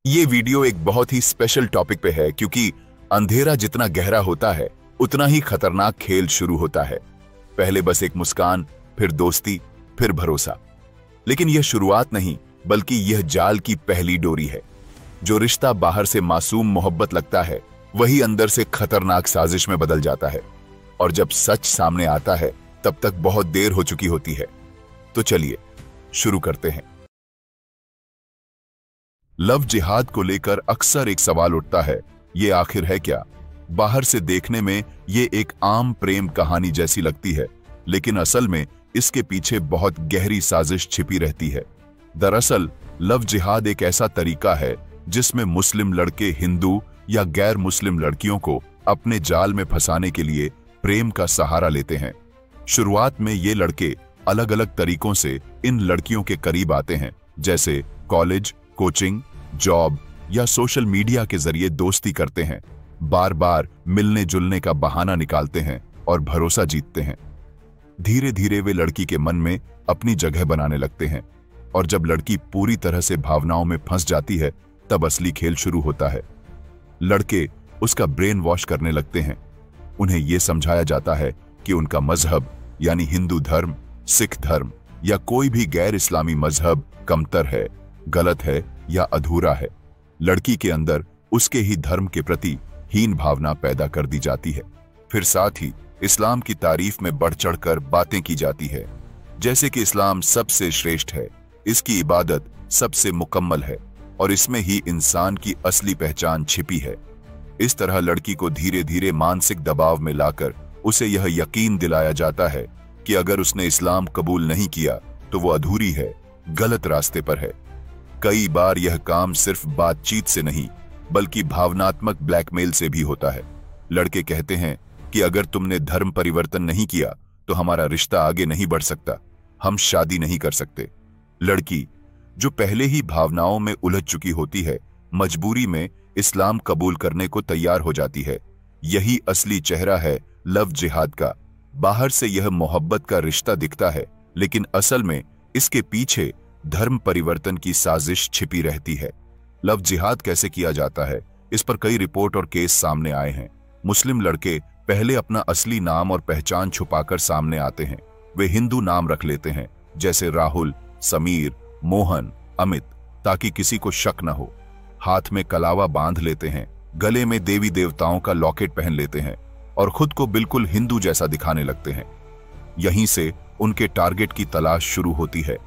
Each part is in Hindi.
ये वीडियो एक बहुत ही स्पेशल टॉपिक पे है क्योंकि अंधेरा जितना गहरा होता है उतना ही खतरनाक खेल शुरू होता है। पहले बस एक मुस्कान, फिर दोस्ती, फिर भरोसा। लेकिन यह शुरुआत नहीं, बल्कि यह जाल की पहली डोरी है। जो रिश्ता बाहर से मासूम मोहब्बत लगता है, वही अंदर से खतरनाक साजिश में बदल जाता है। और जब सच सामने आता है, तब तक बहुत देर हो चुकी होती है। तो चलिए शुरू करते हैं। लव जिहाद को लेकर अक्सर एक सवाल उठता है, ये आखिर है क्या? बाहर से देखने में ये एक आम प्रेम कहानी जैसी लगती है, लेकिन असल में इसके पीछे बहुत गहरी साजिश छिपी रहती है। दरअसल लव जिहाद एक ऐसा तरीका है जिसमें मुस्लिम लड़के हिंदू या गैर मुस्लिम लड़कियों को अपने जाल में फंसाने के लिए प्रेम का सहारा लेते हैं। शुरुआत में ये लड़के अलग अलग तरीकों से इन लड़कियों के करीब आते हैं, जैसे कॉलेज, कोचिंग, जॉब या सोशल मीडिया के जरिए दोस्ती करते हैं। बार बार मिलने जुलने का बहाना निकालते हैं और भरोसा जीतते हैं। धीरे धीरे वे लड़की के मन में अपनी जगह बनाने लगते हैं, और जब लड़की पूरी तरह से भावनाओं में फंस जाती है, तब असली खेल शुरू होता है। लड़के उसका ब्रेन वॉश करने लगते हैं। उन्हें यह समझाया जाता है कि उनका मजहब यानी हिंदू धर्म, सिख धर्म या कोई भी गैर इस्लामी मजहब कमतर है, गलत है या अधूरा है। लड़की के अंदर उसके ही धर्म के प्रति हीन भावना पैदा कर दी जाती है। फिर साथ ही इस्लाम की तारीफ में बढ़ चढ़कर बातें की जाती है, जैसे कि इस्लाम सबसे श्रेष्ठ है, इसकी इबादत सबसे मुकम्मल है और इसमें ही इंसान की असली पहचान छिपी है। इस तरह लड़की को धीरे धीरे मानसिक दबाव में लाकर उसे यह यकीन दिलाया जाता है कि अगर उसने इस्लाम कबूल नहीं किया तो वो अधूरी है, गलत रास्ते पर है। कई बार यह काम सिर्फ बातचीत से नहीं, बल्कि भावनात्मक ब्लैकमेल से भी होता है। लड़के कहते हैं कि अगर तुमने धर्म परिवर्तन नहीं किया तो हमारा रिश्ता आगे नहीं बढ़ सकता, हम शादी नहीं कर सकते। लड़की, जो पहले ही भावनाओं में उलझ चुकी होती है, मजबूरी में इस्लाम कबूल करने को तैयार हो जाती है। यही असली चेहरा है लव जिहाद का। बाहर से यह मोहब्बत का रिश्ता दिखता है, लेकिन असल में इसके पीछे धर्म परिवर्तन की साजिश छिपी रहती है। लव जिहाद कैसे किया जाता है, इस पर कई रिपोर्ट और केस सामने आए हैं। मुस्लिम लड़के पहले अपना असली नाम और पहचान छुपाकर सामने आते हैं। वे हिंदू नाम रख लेते हैं, जैसे राहुल, समीर, मोहन, अमित, ताकि किसी को शक न हो। हाथ में कलावा बांध लेते हैं, गले में देवी देवताओं का लॉकेट पहन लेते हैं और खुद को बिल्कुल हिंदू जैसा दिखाने लगते हैं। यहीं से उनके टारगेट की तलाश शुरू होती है।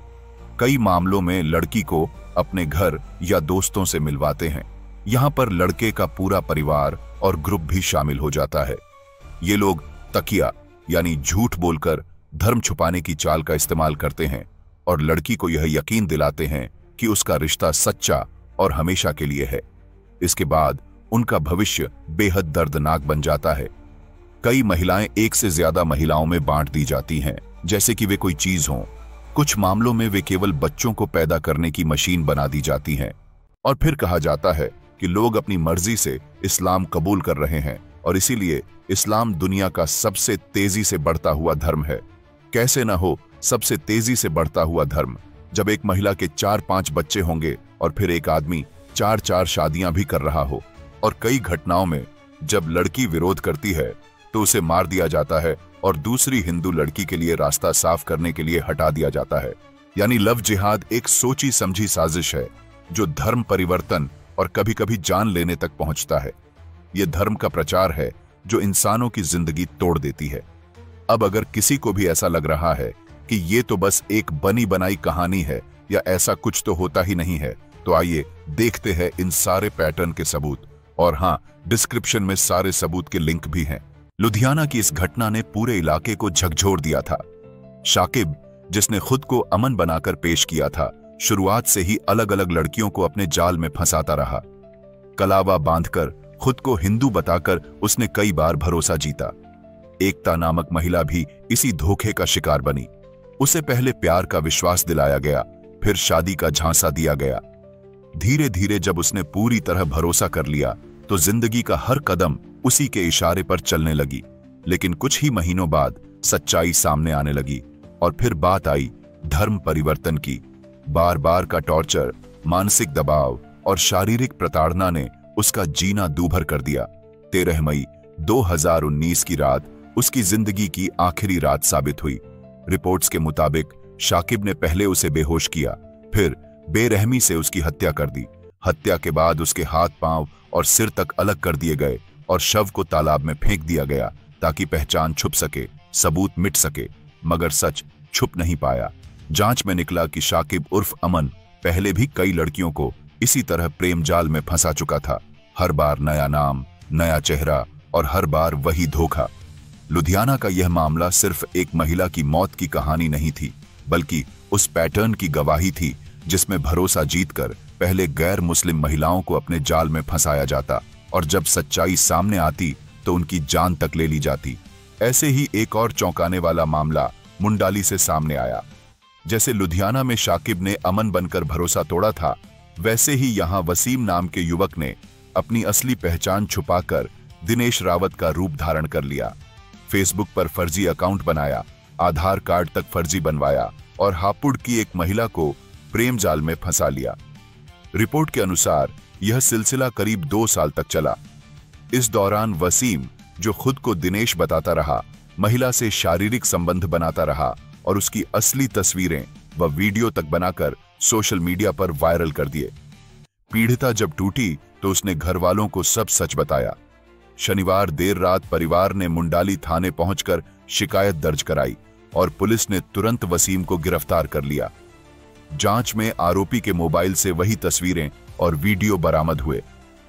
कई मामलों में लड़की को अपने घर या दोस्तों से मिलवाते हैं। यहां पर लड़के का पूरा परिवार और ग्रुप भी शामिल हो जाता है। ये लोग तकिया यानी झूठ बोलकर धर्म छुपाने की चाल का इस्तेमाल करते हैं और लड़की को यह यकीन दिलाते हैं कि उसका रिश्ता सच्चा और हमेशा के लिए है। इसके बाद उनका भविष्य बेहद दर्दनाक बन जाता है। कई महिलाएं एक से ज्यादा महिलाओं में बांट दी जाती हैं, जैसे कि वे कोई चीज हों। कुछ मामलों में वे केवल बच्चों को पैदा करने की मशीन बना दी जाती हैं। और फिर कहा जाता है कि लोग अपनी मर्जी से इस्लाम कबूल कर रहे हैं और इसीलिए इस्लाम दुनिया का सबसे तेजी से बढ़ता हुआ धर्म है। कैसे ना हो, सबसे तेजी से बढ़ता हुआ धर्म। जब एक महिला के 4-5 बच्चे होंगे और फिर एक आदमी 4-4 शादियां भी कर रहा हो, और कई घटनाओं में जब लड़की विरोध करती है तो उसे मार दिया जाता है और दूसरी हिंदू लड़की के लिए रास्ता साफ करने के लिए हटा दिया जाता है। यानी लव जिहाद एक सोची समझी साजिश है जो धर्म परिवर्तन और कभी कभी जान लेने तक पहुंचता है। यह धर्म का प्रचार है जो इंसानों की जिंदगी तोड़ देती है। अब अगर किसी को भी ऐसा लग रहा है कि ये तो बस एक बनी बनाई कहानी है या ऐसा कुछ तो होता ही नहीं है, तो आइए देखते हैं इन सारे पैटर्न के सबूत। और हाँ, डिस्क्रिप्शन में सारे सबूत के लिंक भी हैं। लुधियाना की इस घटना ने पूरे इलाके को झकझोर दिया था। शाकिब, जिसने खुद को अमन बनाकर पेश किया था, शुरुआत से ही अलग अलग लड़कियों को अपने जाल में फंसाता रहा। कलावा बांधकर खुद को हिंदू बताकर उसने कई बार भरोसा जीता। एकता नामक महिला भी इसी धोखे का शिकार बनी। उसे पहले प्यार का विश्वास दिलाया गया, फिर शादी का झांसा दिया गया। धीरे धीरे जब उसने पूरी तरह भरोसा कर लिया तो जिंदगी का हर कदम उसी के इशारे पर चलने लगी। लेकिन कुछ ही महीनों बाद सच्चाई सामने आने लगी और फिर बात आई धर्म परिवर्तन की। बार बार का टॉर्चर, मानसिक दबाव और शारीरिक प्रताड़ना ने उसका जीना दूभर कर दिया। 13 मई 2019 की रात उसकी जिंदगी की आखिरी रात साबित हुई। रिपोर्ट्स के मुताबिक शाकिब ने पहले उसे बेहोश किया, फिर बेरहमी से उसकी हत्या कर दी। हत्या के बाद उसके हाथ पांव और सिर तक अलग कर दिए गए और शव को तालाब में फेंक दिया गया ताकि पहचान छुप सके, सबूत मिट सके। मगर सच छुप नहीं पाया। जांच में निकला कि शाकिब उर्फ अमन पहले भी कई लड़कियों को इसी तरह प्रेम जाल में फंसा चुका था। हर बार नया नाम, नया चेहरा और हर बार वही धोखा। लुधियाना का यह मामला सिर्फ एक महिला की मौत की कहानी नहीं थी, बल्कि उस पैटर्न की गवाही थी जिसमें भरोसा जीतकर पहले गैर मुस्लिम महिलाओं को अपने जाल में फंसाया जाता और जब सच्चाई सामने आती तो उनकी जान तक ले ली जाती। ऐसे ही एक और चौंकाने वाला मामला मुंडाली से सामने आया। जैसे लुधियाना में शाकिब ने अमन बनकर भरोसा तोड़ा था, वैसे ही यहां वसीम नाम के युवक ने अपनी असली पहचान छुपाकर दिनेश रावत का रूप धारण कर लिया। फेसबुक पर फर्जी अकाउंट बनाया, आधार कार्ड तक फर्जी बनवाया और हापुड़ की एक महिला को प्रेम जाल में फंसा लिया। रिपोर्ट के अनुसार यह सिलसिला करीब 2 साल तक चला। इस दौरान वसीम, जो खुद को दिनेश बताता रहा, महिला से शारीरिक संबंध बनाता रहा और उसकी असली तस्वीरें व वीडियो तक बनाकर सोशल मीडिया पर वायरल कर दिए। पीड़िता जब टूटी तो उसने घर वालों को सब सच बताया। शनिवार देर रात परिवार ने मुंडाली थाने पहुंचकर शिकायत दर्ज कराई और पुलिस ने तुरंत वसीम को गिरफ्तार कर लिया। जांच में आरोपी के मोबाइल से वही तस्वीरें और वीडियो बरामद हुए,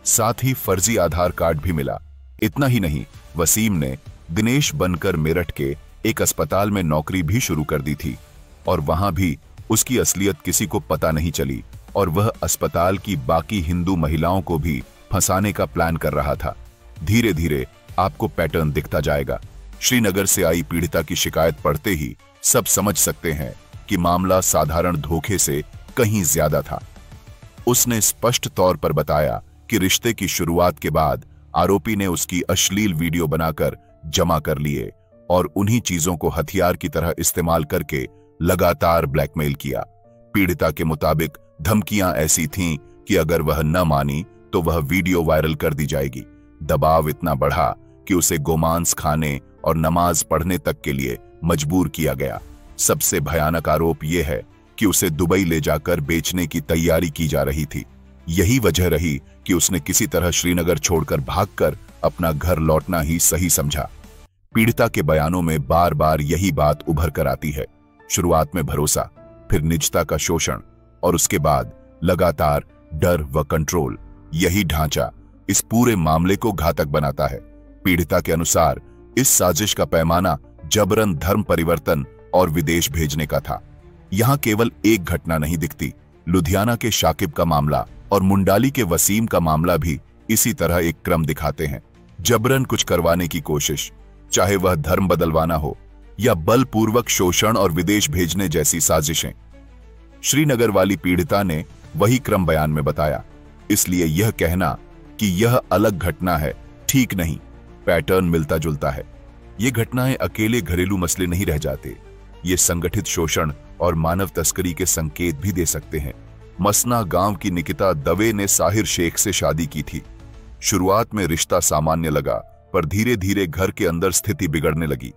साथ ही फर्जी आधार कार्ड भी मिला। इतना ही नहीं, वसीम ने दिनेश बनकर मेरठ के एक अस्पताल में नौकरी भी शुरू कर दी थी और वहां भी उसकी असलियत किसी को पता नहीं चली और वह अस्पताल की बाकी हिंदू महिलाओं को भी फंसाने का प्लान कर रहा था। धीरे धीरे आपको पैटर्न दिखता जाएगा। श्रीनगर से आई पीड़िता की शिकायत पढ़ते ही सब समझ सकते हैं कि मामला साधारण धोखे से कहीं ज्यादा था। उसने स्पष्ट तौर पर बताया कि रिश्ते की शुरुआत के बाद आरोपी ने उसकी अश्लील वीडियो बनाकर जमा कर लिए और उन्हीं चीजों को हथियार की तरह इस्तेमाल करके लगातार ब्लैकमेल किया। पीड़िता के मुताबिक धमकियां ऐसी थीं कि अगर वह न मानी तो वह वीडियो वायरल कर दी जाएगी। दबाव इतना बढ़ा कि उसे गोमांस खाने और नमाज पढ़ने तक के लिए मजबूर किया गया। सबसे भयानक आरोप यह है कि उसे दुबई ले जाकर बेचने की तैयारी की जा रही थी। यही वजह रही कि उसने किसी तरह श्रीनगर छोड़कर भागकर अपना घर लौटना ही सही समझा। पीड़िता के बयानों में बार बार यही बात उभर कर आती है। शुरुआत में भरोसा, फिर निजता का शोषण और उसके बाद लगातार डर व कंट्रोल। यही ढांचा इस पूरे मामले को घातक बनाता है। पीड़िता के अनुसार इस साजिश का पैमाना जबरन धर्म परिवर्तन और विदेश भेजने का था। यहां केवल एक घटना नहीं दिखती। लुधियाना के शाकिब का मामला और मुंडाली के वसीम का मामला भी इसी तरह एक क्रम दिखाते हैं। जबरन कुछ करवाने की कोशिश, चाहे वह धर्म बदलवाना हो या बलपूर्वक शोषण और विदेश भेजने जैसी साजिशें। श्रीनगर वाली पीड़िता ने वही क्रम बयान में बताया। इसलिए यह कहना कि यह अलग घटना है ठीक नहीं, पैटर्न मिलता जुलता है। ये घटनाएं अकेले घरेलू मसले नहीं रह जाते, ये संगठित शोषण और मानव तस्करी के संकेत भी दे सकते हैं। मसना गांव की निकिता दवे ने साहिर शेख से शादी की थी। शुरुआत में रिश्ता सामान्य लगा, पर धीरे धीरे घर के अंदर स्थिति बिगड़ने लगी।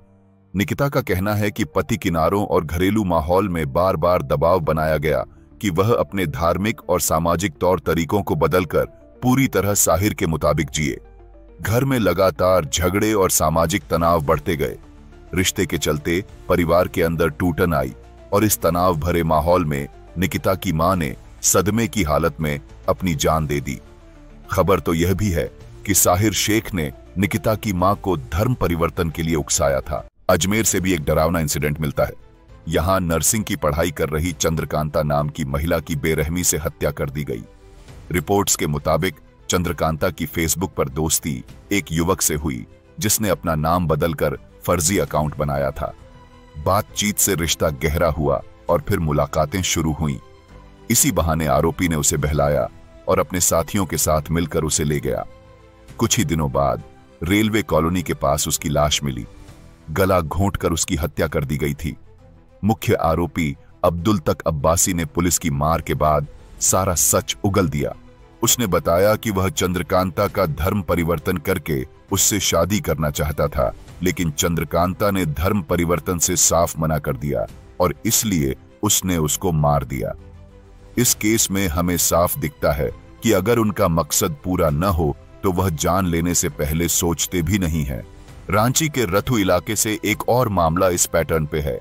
निकिता का कहना है कि पति किनारों और घरेलू माहौल में बार बार दबाव बनाया गया कि वह अपने धार्मिक और सामाजिक तौर तरीकों को बदलकर पूरी तरह साहिर के मुताबिक जिए। घर में लगातार झगड़े और सामाजिक तनाव बढ़ते गए। रिश्ते के चलते परिवार के अंदर टूटन आई और इस तनाव भरे माहौल में निकिता की मां ने सदमे की हालत में अपनी जान दे दी। खबर तो यह भी है कि साहिर शेख ने निकिता की मां को धर्म परिवर्तन के लिए उकसाया था। अजमेर से भी एक डरावना इंसिडेंट मिलता है। यहां नर्सिंग की पढ़ाई कर रही चंद्रकांता नाम की महिला की बेरहमी से हत्या कर दी गई। रिपोर्ट्स के मुताबिक चंद्रकांता की फेसबुक पर दोस्ती एक युवक से हुई जिसने अपना नाम बदलकर फर्जी अकाउंट बनाया था। बातचीत से रिश्ता गहरा हुआ और फिर मुलाकातें शुरू हुईं। इसी बहाने आरोपी ने उसे बहलाया और अपने साथियों के साथ मिलकर उसे ले गया। कुछ ही दिनों बाद रेलवे कॉलोनी के पास उसकी लाश मिली। गला घोंटकर उसकी हत्या कर दी गई थी। मुख्य आरोपी अब्दुल तक अब्बासी ने पुलिस की मार के बाद सारा सच उगल दिया। उसने बताया कि वह चंद्रकांता का धर्म परिवर्तन करके उससे शादी करना चाहता था, लेकिन चंद्रकांता ने धर्म परिवर्तन से साफ मना कर दिया और इसलिए उसने उसको मार दिया। इस केस में हमें साफ दिखता है कि अगर उनका मकसद पूरा न हो तो वह जान लेने से पहले सोचते भी नहीं है। रांची के रथु इलाके से एक और मामला इस पैटर्न पे है।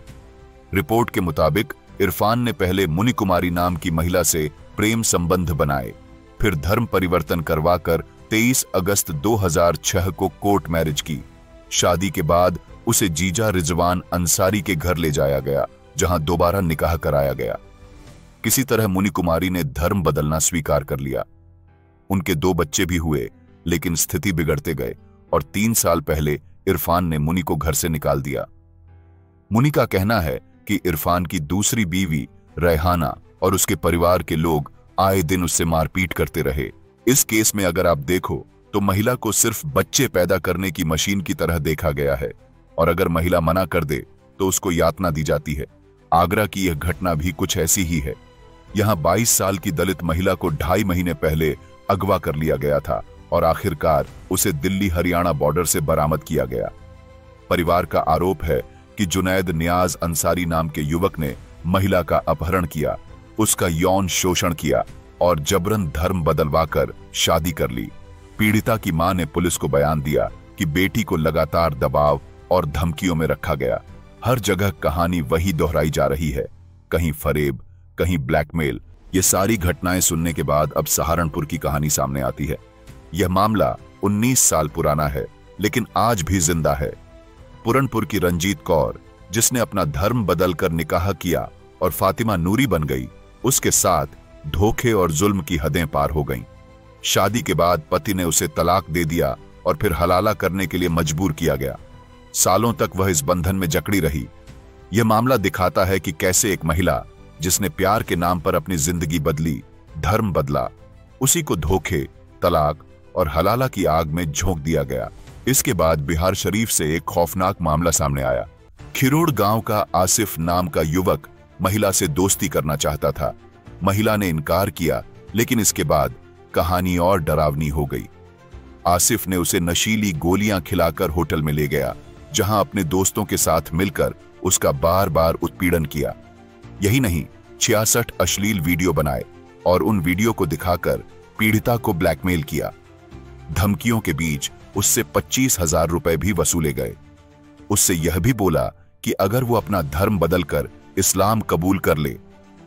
रिपोर्ट के मुताबिक इरफान ने पहले मुनि कुमारी नाम की महिला से प्रेम संबंध बनाए, फिर धर्म परिवर्तन करवाकर 23 अगस्त 2006 को कोर्ट मैरिज की। शादी के बाद उसे जीजा रिजवान अंसारी के घर ले जाया गया, जहां दोबारा निकाह कराया गया। किसी तरह मुनि कुमारी ने धर्म बदलना स्वीकार कर लिया। उनके 2 बच्चे भी हुए, लेकिन स्थिति बिगड़ते गए और 3 साल पहले इरफान ने मुनि को घर से निकाल दिया। मुनि का कहना है कि इरफान की दूसरी बीवी रेहाना और उसके परिवार के लोग आए दिन उससे मारपीट करते रहे। इस केस में अगर आप देखो तो महिला को सिर्फ बच्चे पैदा करने की मशीन की तरह देखा गया है और अगर महिला मना कर दे तो उसको यातना दी जाती है। आगरा की यह घटना भी कुछ ऐसी ही है। यहां 22 साल की दलित महिला को 2.5 महीने पहले अगवा कर लिया गया था और आखिरकार उसे दिल्ली हरियाणा बॉर्डर से बरामद किया गया। परिवार का आरोप है कि जुनैद नियाज अंसारी नाम के युवक ने महिला का अपहरण किया, उसका यौन शोषण किया और जबरन धर्म बदलवाकर शादी कर ली। पीड़िता की मां ने पुलिस को बयान दिया कि बेटी को लगातार दबाव और धमकियों में रखा गया। हर जगह कहानी वही दोहराई जा रही है, कहीं फरेब, कहीं ब्लैकमेल। ये सारी घटनाएं सुनने के बाद अब सहारनपुर की कहानी सामने आती है। यह मामला 19 साल पुराना है, लेकिन आज भी जिंदा है। पुरनपुर की रंजीत कौर, जिसने अपना धर्म बदलकर निकाह किया और फातिमा नूरी बन गई, उसके साथ धोखे और जुल्म की हदें पार हो गईं। शादी के बाद पति ने उसे तलाक दे दिया और फिर हलाला करने के लिए मजबूर किया गया। सालों तक वह इस बंधन में जकड़ी रही। यह मामला दिखाता है कि कैसे एक महिला जिसने प्यार के नाम पर अपनी जिंदगी बदली, धर्म बदला, उसी को धोखे, तलाक और हलाला की आग में झोंक दिया गया। इसके बाद बिहार शरीफ से एक खौफनाक मामला सामने आया। खिरोड़ गांव का आसिफ नाम का युवक महिला से दोस्ती करना चाहता था। महिला ने इनकार किया, लेकिन इसके बाद कहानी और डरावनी हो गई। आसिफ ने उसे नशीली गोलियां खिलाकर होटल में ले गया, जहां अपने दोस्तों के साथ मिलकर उसका बार बार उत्पीड़न किया। यही नहीं, 66 अश्लील वीडियो बनाए और उन वीडियो को दिखाकर पीड़िता को ब्लैकमेल किया। धमकियों के बीच उससे 25,000 रुपए भी वसूले गए। उससे यह भी बोला कि अगर वो अपना धर्म बदलकर इस्लाम कबूल कर ले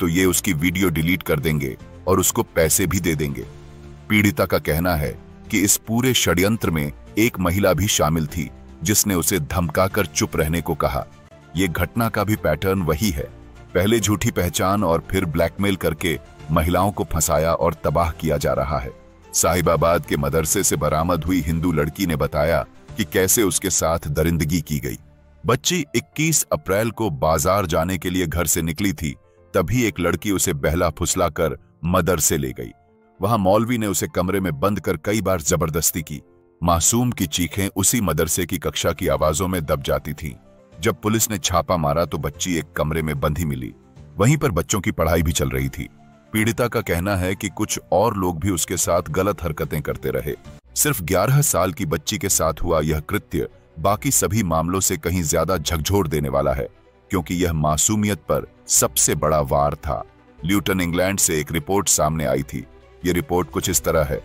तो ये उसकी वीडियो डिलीट कर देंगे और उसको पैसे भी दे देंगे। पीड़िता का कहना है कि इस पूरे षड्यंत्र में एक महिला भी शामिल थी, जिसने उसे धमकाकर चुप रहने को कहा। यह घटना का भी पैटर्न वही है। पहले झूठी पहचान और फिर ब्लैकमेल करके महिलाओं को फंसाया और तबाह किया जा रहा है। साहिबाबाद के मदरसे से बरामद हुई हिंदू लड़की ने बताया कि कैसे उसके साथ दरिंदगी की गई। बच्ची 21 अप्रैल को बाजार जाने के लिए घर से निकली थी, तभी एक लड़की उसे बहला फुसलाकर मदरसे ले गई। वहां मौलवी ने उसे कमरे में बंद कर कई बार जबरदस्ती की। मासूम की चीखें उसी मदरसे की कक्षा की आवाजों में दब जाती थीं। जब पुलिस ने छापा मारा तो बच्ची एक कमरे में बंधी मिली। वहीं पर बच्चों की पढ़ाई भी चल रही थी। पीड़िता का कहना है कि कुछ और लोग भी उसके साथ गलत हरकतें करते रहे। सिर्फ 11 साल की बच्ची के साथ हुआ यह कृत्य बाकी सभी मामलों से कहीं ज्यादा झकझोर देने वाला है, क्योंकि यह मासूमियत पर सबसे बड़ा वार था। ल्यूटन, इंग्लैंड से एक रिपोर्ट सामने आई थी। ये रिपोर्ट कुछ इस तरह है।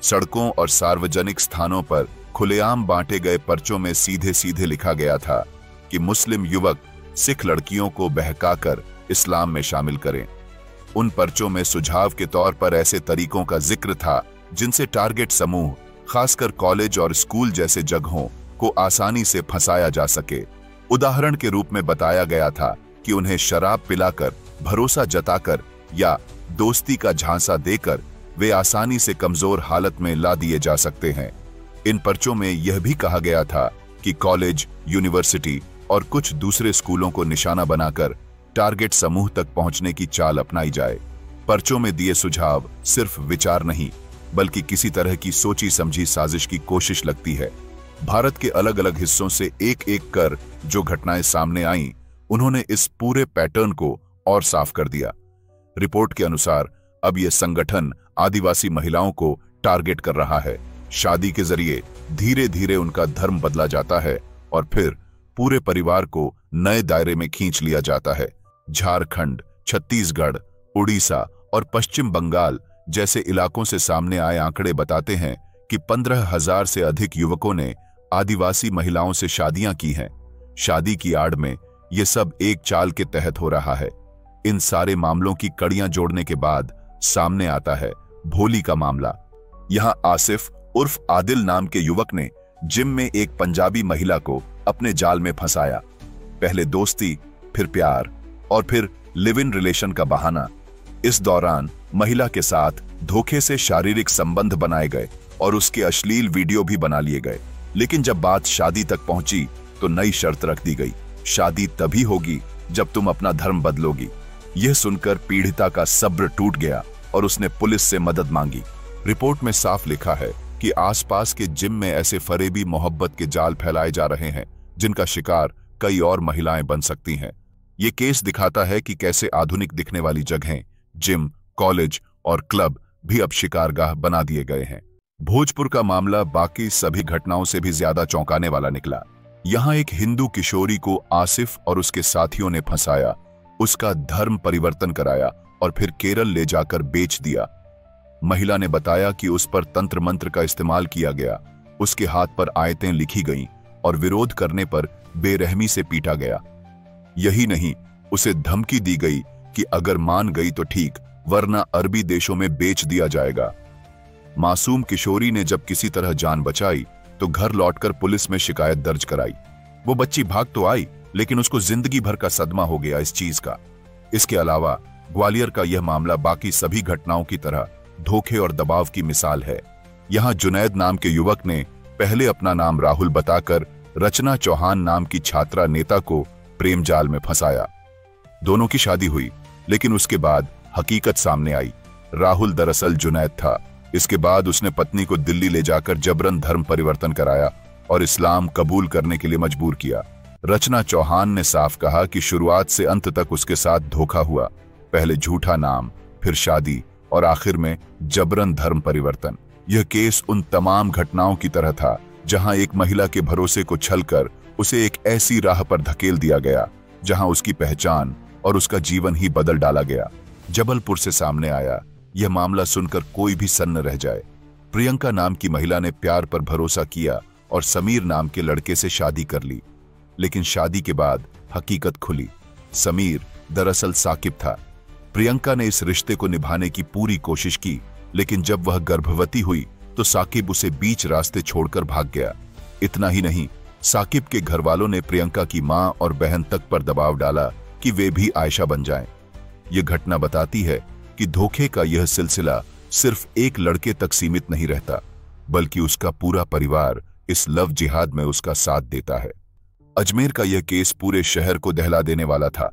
सड़कों और सार्वजनिक स्थानों पर खुलेआम बांटे गए पर्चों में सीधे सीधे लिखा गया था कि मुस्लिम युवक सिख लड़कियों को बहकाकर इस्लाम में शामिल करें। उन पर्चों में सुझाव के तौर पर ऐसे तरीकों का जिक्र था जिनसे टारगेट समूह, खासकर कॉलेज और स्कूल जैसे जगहों को आसानी से फंसाया जा सके। उदाहरण के रूप में बताया गया था कि उन्हें शराब पिलाकर, भरोसा जताकर या दोस्ती का झांसा देकर वे आसानी से कमजोर हालत में ला दिए जा सकते हैं। इन पर्चों में यह भी कहा गया था कि कॉलेज, यूनिवर्सिटी और कुछ दूसरे स्कूलों को निशाना बनाकर टारगेट समूह तक पहुंचने की चाल अपनाई जाए। पर्चों में दिए सुझाव सिर्फ विचार नहीं, बल्कि किसी तरह की सोची समझी साजिश की कोशिश लगती है। भारत के अलग अलग हिस्सों से एक एक कर जो घटनाएं सामने आईं, उन्होंने इस पूरे पैटर्न को और साफ कर दिया। रिपोर्ट के अनुसार अब यह संगठन आदिवासी महिलाओं को टारगेट कर रहा है। शादी के जरिए धीरे धीरे उनका धर्म बदला जाता है और फिर पूरे परिवार को नए दायरे में खींच लिया जाता है। झारखंड, छत्तीसगढ़, उड़ीसा और पश्चिम बंगाल जैसे इलाकों से सामने आए आंकड़े बताते हैं कि 15,000 से अधिक युवकों ने आदिवासी महिलाओं से शादियां की हैं। शादी की आड़ में ये सब एक चाल के तहत हो रहा है। इन सारे मामलों की कड़ियां जोड़ने के बाद सामने आता है भोली का मामला। यहां आसिफ उर्फ आदिल नाम के युवक ने जिम में एक पंजाबी महिला को अपने जाल में फंसाया। पहले दोस्ती, फिर प्यार और फिर लिव इन रिलेशन का बहाना। इस दौरान महिला के साथ धोखे से शारीरिक संबंध बनाए गए और उसके अश्लील वीडियो भी बना लिए गए। लेकिन जब बात शादी तक पहुंची तो नई शर्त रख दी गई, शादी तभी होगी जब तुम अपना धर्म बदलोगी। यह सुनकर पीड़िता का सब्र टूट गया और उसने पुलिस से मदद मांगी। रिपोर्ट में साफ लिखा है कि आसपास के जिम में ऐसे फरेबी मोहब्बत के जाल फैलाए जा रहे हैं जिनका शिकार कई और महिलाएं बन सकती हैं। ये केस दिखाता है कि कैसे आधुनिक दिखने वाली जगहें, जिम, कॉलेज और क्लब भी अब शिकारगाह बना दिए गए हैं। भोजपुर का मामला बाकी सभी घटनाओं से भी ज्यादा चौंकाने वाला निकला। यहां एक हिंदू किशोरी को आसिफ और उसके साथियों ने फंसाया, उसका धर्म परिवर्तन कराया और फिर केरल ले जाकर बेच दिया। महिला ने बताया कि उस पर तंत्र मंत्र का इस्तेमाल किया गया, उसके हाथ पर आयतें लिखी गईं और विरोध करने पर बेरहमी से पीटा गया। यही नहीं, उसे धमकी दी गई कि अगर मान गई तो ठीक, वरना अरबी देशों में बेच दिया जाएगा। मासूम किशोरी ने जब किसी तरह जान बचाई तो घर लौटकर पुलिस में शिकायत दर्ज कराई। वो बच्ची भाग तो आई, लेकिन उसको जिंदगी भर का सदमा हो गया इस चीज का। इसके अलावा ग्वालियर का यह मामला बाकी सभी घटनाओं की तरह धोखे और दबाव की मिसाल है। यहां जुनैद नाम के युवक ने पहले अपना नाम राहुल बताकर रचना चौहान नाम की छात्रा नेता को प्रेम जाल में फंसाया। दोनों की शादी हुई, लेकिन उसके बाद हकीकत सामने आई। राहुल दरअसल जुनैद था। इसके बाद उसने पत्नी को दिल्ली ले जाकर जबरन धर्म परिवर्तन कराया और इस्लाम कबूल करने के लिए मजबूर किया। रचना चौहान ने साफ कहा कि शुरुआत से अंत तक उसके साथ धोखा हुआ, पहले झूठा नाम, फिर शादी और आखिर में जबरन धर्म परिवर्तन। यह केस उन तमाम घटनाओं की तरह था जहां एक महिला के भरोसे को छलकर उसे एक ऐसी राह पर धकेल दिया गया जहां उसकी पहचान और उसका जीवन ही बदल डाला गया। जबलपुर से सामने आया यह मामला सुनकर कोई भी सन्न रह जाए। प्रियंका नाम की महिला ने प्यार पर भरोसा किया और समीर नाम के लड़के से शादी कर ली, लेकिन शादी के बाद हकीकत खुली। समीर दरअसल साकिब था। प्रियंका ने इस रिश्ते को निभाने की पूरी कोशिश की, लेकिन जब वह गर्भवती हुई तो साकिब उसे बीच रास्ते छोड़कर भाग गया। इतना ही नहीं, साकिब के घर वालों ने प्रियंका की मां और बहन तक पर दबाव डाला कि वे भी आयशा बन जाएं। यह घटना बताती है कि धोखे का यह सिलसिला सिर्फ एक लड़के तक सीमित नहीं रहता, बल्कि उसका पूरा परिवार इस लव जिहाद में उसका साथ देता है। अजमेर का यह केस पूरे शहर को दहला देने वाला था।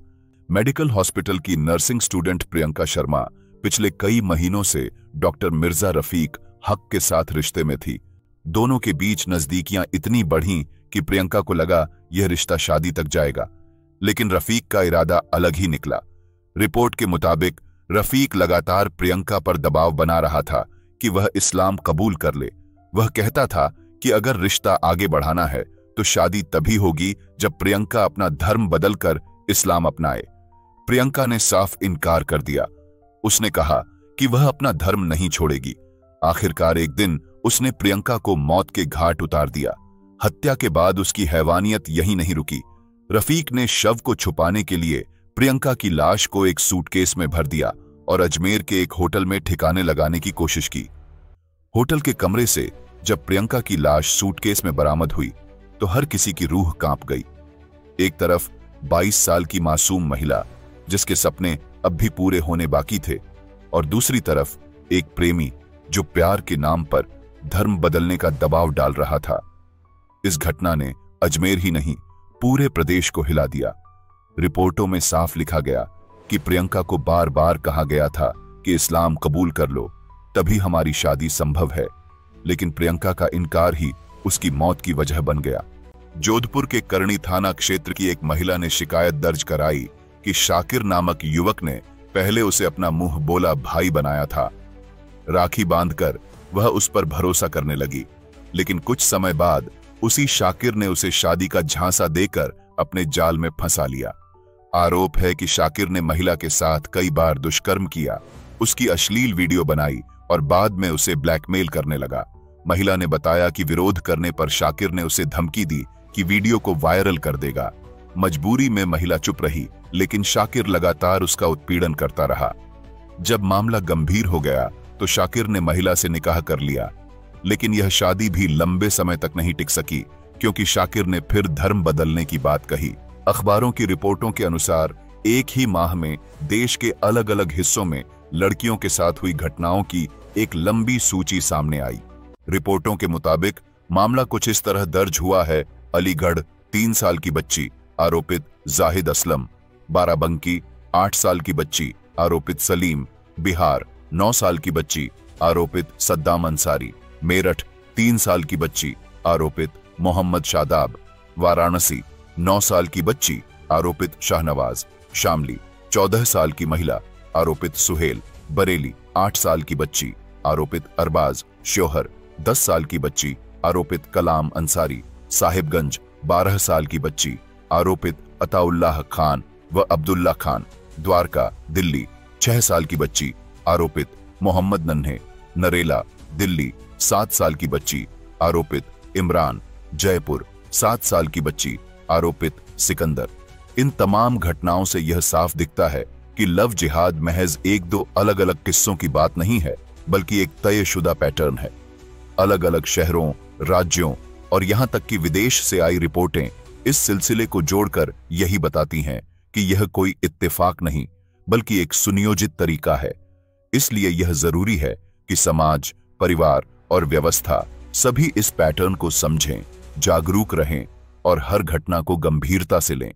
मेडिकल हॉस्पिटल की नर्सिंग स्टूडेंट प्रियंका शर्मा पिछले कई महीनों से डॉक्टर मिर्जा रफीक हक के साथ रिश्ते में थी। दोनों के बीच नजदीकियां इतनी बढ़ीं कि प्रियंका को लगा यह रिश्ता शादी तक जाएगा, लेकिन रफीक का इरादा अलग ही निकला। रिपोर्ट के मुताबिक रफीक लगातार प्रियंका पर दबाव बना रहा था कि वह इस्लाम कबूल कर ले। वह कहता था कि अगर रिश्ता आगे बढ़ाना है तो शादी तभी होगी जब प्रियंका अपना धर्म बदलकर इस्लाम अपनाए। प्रियंका ने साफ इनकार कर दिया। उसने कहा कि वह अपना धर्म नहीं छोड़ेगी। आखिरकार एक दिन उसने प्रियंका को मौत के घाट उतार दिया। हत्या के बाद उसकी हैवानियत यहीं नहीं रुकी। रफीक ने शव को छुपाने के लिए प्रियंका की लाश को एक सूटकेस में भर दिया और अजमेर के एक होटल में ठिकाने लगाने की कोशिश की। होटल के कमरे से जब प्रियंका की लाश सूटकेस में बरामद हुई तो हर किसी की रूह कांप गई। एक तरफ 22 साल की मासूम महिला जिसके सपने अब भी पूरे होने बाकी थे, और दूसरी तरफ एक प्रेमी जो प्यार के नाम पर धर्म बदलने का दबाव डाल रहा था। इस घटना ने अजमेर ही नहीं पूरे प्रदेश को हिला दिया। रिपोर्टों में साफ लिखा गया कि प्रियंका को बार बार कहा गया था कि इस्लाम कबूल कर लो, तभी हमारी शादी संभव है, लेकिन प्रियंका का इनकार ही उसकी मौत की वजह बन गया। जोधपुर के करणी थाना क्षेत्र की एक महिला ने शिकायत दर्ज कराई कि शाकिर नामक युवक ने पहले उसे अपना मुंह बोला भाई बनाया था। राखी बांधकर वह उस पर भरोसा करने लगी, लेकिन कुछ समय बाद उसी शाकिर ने उसे शादी का झांसा देकर अपने जाल में फंसा लिया। आरोप है कि शाकिर ने महिला के साथ कई बार दुष्कर्म किया, उसकी अश्लील वीडियो बनाई और बाद में उसे ब्लैकमेल करने लगा। महिला ने बताया कि विरोध करने पर शाकिर ने उसे धमकी दी कि वीडियो को वायरल कर देगा। मजबूरी में महिला चुप रही, लेकिन शाकिर लगातार उसका उत्पीड़न करता रहा। जब मामला गंभीर हो गया तो शाकिर ने महिला से निकाह कर लिया, लेकिन यह शादी भी लंबे समय तक नहीं टिक सकी, क्योंकि शाकिर ने फिर धर्म बदलने की बात कही। अखबारों की रिपोर्टों के अनुसार एक ही माह में देश के अलग अलग हिस्सों में लड़कियों के साथ हुई घटनाओं की एक लंबी सूची सामने आई। रिपोर्टों के मुताबिक मामला कुछ इस तरह दर्ज हुआ है। अलीगढ़ 3 साल की बच्ची, आरोपित जाहिद असलम। बाराबंकी 8 साल की बच्ची, आरोपित सलीम। बिहार 9 साल की बच्ची, आरोपित सद्दाम अंसारी। मेरठ 3 साल की बच्ची, आरोपित मोहम्मद शादाब। वाराणसी 9 साल की बच्ची, आरोपित शाहनवाज। शामली 14 साल की महिला, आरोपित सुहेल। बरेली 8 साल की बच्ची, आरोपित अरबाज। श्योहर 10 साल की बच्ची, आरोपित कलाम अंसारी। साहिबगंज 12 साल की बच्ची, आरोपित अताउल्लाह खान व अब्दुल्ला खान। द्वारका दिल्ली 6 साल की बच्ची, आरोपित मोहम्मद नन्हे। नरेला दिल्ली 7 साल की बच्ची, आरोपित इमरान। जयपुर 7 साल की बच्ची, आरोपित सिकंदर। इन तमाम घटनाओं से यह साफ दिखता है कि लव जिहाद महज एक दो अलग अलग किस्सों की बात नहीं है, बल्कि एक तयशुदा पैटर्न है। अलग अलग शहरों, राज्यों और यहां तक कि विदेश से आई रिपोर्टें इस सिलसिले को जोड़कर यही बताती हैं कि यह कोई इत्तेफाक नहीं, बल्कि एक सुनियोजित तरीका है। इसलिए यह जरूरी है कि समाज, परिवार और व्यवस्था सभी इस पैटर्न को समझें, जागरूक रहें और हर घटना को गंभीरता से लें,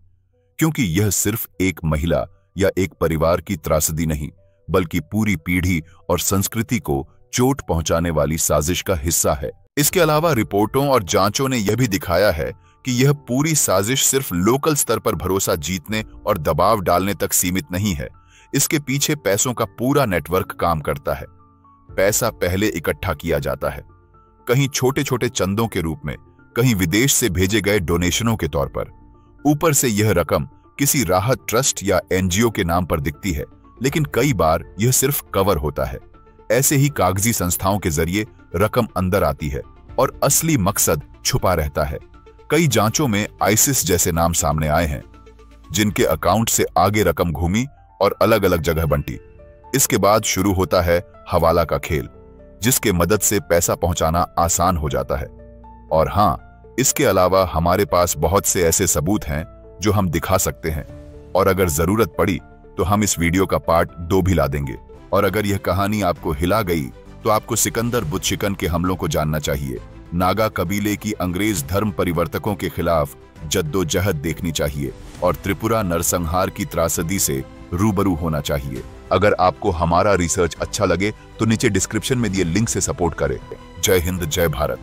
क्योंकि यह सिर्फ एक महिला या एक परिवार की त्रासदी नहीं, बल्कि पूरी पीढ़ी और संस्कृति को चोट पहुंचाने वाली साजिश का हिस्सा है। इसके अलावा रिपोर्टों और जांचों ने यह भी दिखाया है कि यह पूरी साजिश सिर्फ लोकल स्तर पर भरोसा जीतने और दबाव डालने तक सीमित नहीं है। इसके पीछे पैसों का पूरा नेटवर्क काम करता है। पैसा पहले इकट्ठा किया जाता है, कहीं छोटे छोटे चंदों के रूप में, कहीं विदेश से भेजे गए डोनेशनों के तौर पर। ऊपर से यह रकम किसी राहत ट्रस्ट या एनजीओ के नाम पर दिखती है, लेकिन कई बार यह सिर्फ कवर होता है। ऐसे ही कागजी संस्थाओं के जरिए रकम अंदर आती है और असली मकसद छुपा रहता है। कई जांचों में आईसिस जैसे नाम सामने आए हैं, जिनके अकाउंट से आगे रकम घूमी और अलग अलग जगह बंटी। इसके बाद शुरू होता है हवाला का खेल, जिसके मदद से पैसा पहुंचाना आसान हो जाता है। और हां, इसके अलावा हमारे पास बहुत से ऐसे सबूत हैं जो हम दिखा सकते हैं, और अगर जरूरत पड़ी तो हम इस वीडियो का पार्ट 2 भी ला देंगे। और अगर यह कहानी आपको हिला गई तो आपको सिकंदर बुतशिकन के हमलों को जानना चाहिए। नागा कबीले की अंग्रेज धर्म परिवर्तकों के खिलाफ जद्दोजहद देखनी चाहिए और त्रिपुरा नरसंहार की त्रासदी से रूबरू होना चाहिए। अगर आपको हमारा रिसर्च अच्छा लगे तो नीचे डिस्क्रिप्शन में दिए लिंक से सपोर्ट करें। जय हिंद, जय भारत।